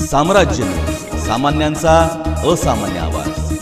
साम्राज्य, सामान्यांचा असामान्य आवाज।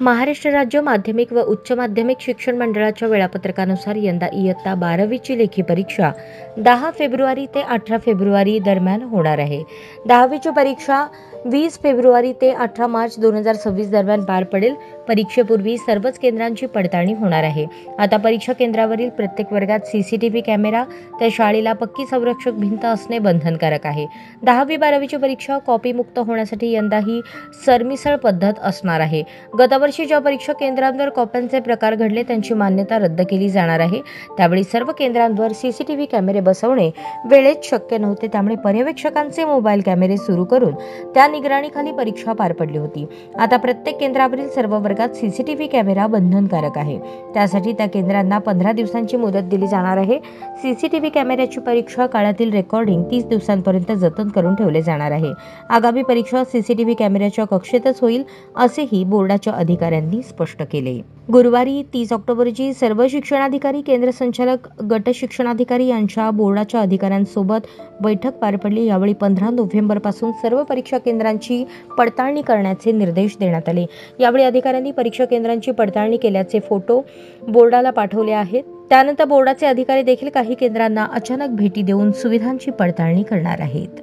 महाराष्ट्र राज्य माध्यमिक व उच्च माध्यमिक शिक्षण मंडळाच्या वेळापत्रकानुसार यंदा इयत्ता 12वीची लेखी परीक्षा 10 फेब्रुवारी ते 18 फेब्रुवारी दरम्यान होणार आहे। 10वीची परीक्षा 20 फेब्रुवारी ते 18 मार्च 2026 दरम्यान पार पडेल। परीक्षेपूर्वी सर्वच केंद्रांची पडताळणी होणार आहे। आता परीक्षा केंद्रावरील प्रत्येक वर्गात सीसीटीव्ही कॅमेरा, त्या शाळेला पक्की संरक्षक भिंत असणे बंधनकारक आहे। 10वी 12वीची परीक्षा कॉपी मुक्त होण्यासाठी यंदा ही सरमिसळ पद्धत असणार आहे। गतवर्षी ज्या परीक्षा केंद्रांवर कॉप्यांचे प्रकार घडले त्यांची मान्यता रद्द केली जाणार आहे। त्यावेळी सर्व केंद्रांवर सीसीटीव्ही कॅमेरे बसवणे वेळेत शक्य नव्हते, त्यामुळे पर्यवेक्षकांचे मोबाईल कॅमेरे सुरू करून त्या निगराणीखाली परीक्षा पार पडली होती। आता प्रत्येक केंद्रावरील सर्व वर्गात सीसीटीव्ही कॅमेरा बंधनकारक आहे। त्यासाठी त्या केंद्रांना 15 दिवसांची मुदत दिली जाणार आहे। सीसीटीव्ही कॅमेऱ्याची परीक्षा काळातील रेकॉर्डिंग 30 दिवसांपर्यंत जतन करून ठेवले जाणार आहे। आगामी परीक्षा सीसीटीव्ही कॅमेऱ्याच्या कक्षेतच होईल असेही बोर्डाच्या अधिकाऱ्यांनी स्पष्ट केले। गुरुवारी 30 ऑक्टोबर रोजी सर्व शिक्षणाधिकारी, केंद्र संचालक, गट शिक्षणाधिकारी यांच्या बोर्डाच्या अधिकाऱ्यांसोबत बैठक पार पडली। यावेळी 15 नोव्हेंबर पासून सर्व परीक्षा केंद्रांची पडताळणी करण्याचे निर्देश देण्यात आले। यावेळी अधिकाऱ्यांनी परीक्षा केंद्रांची पडताळणी केल्याचे फोटो बोर्डाला पाठवले आहेत। त्यानंतर बोर्डाचे अधिकारी देखील काही केंद्रांना अचानक भेटी देऊन सुविधांची पडताळणी करणार आहेत।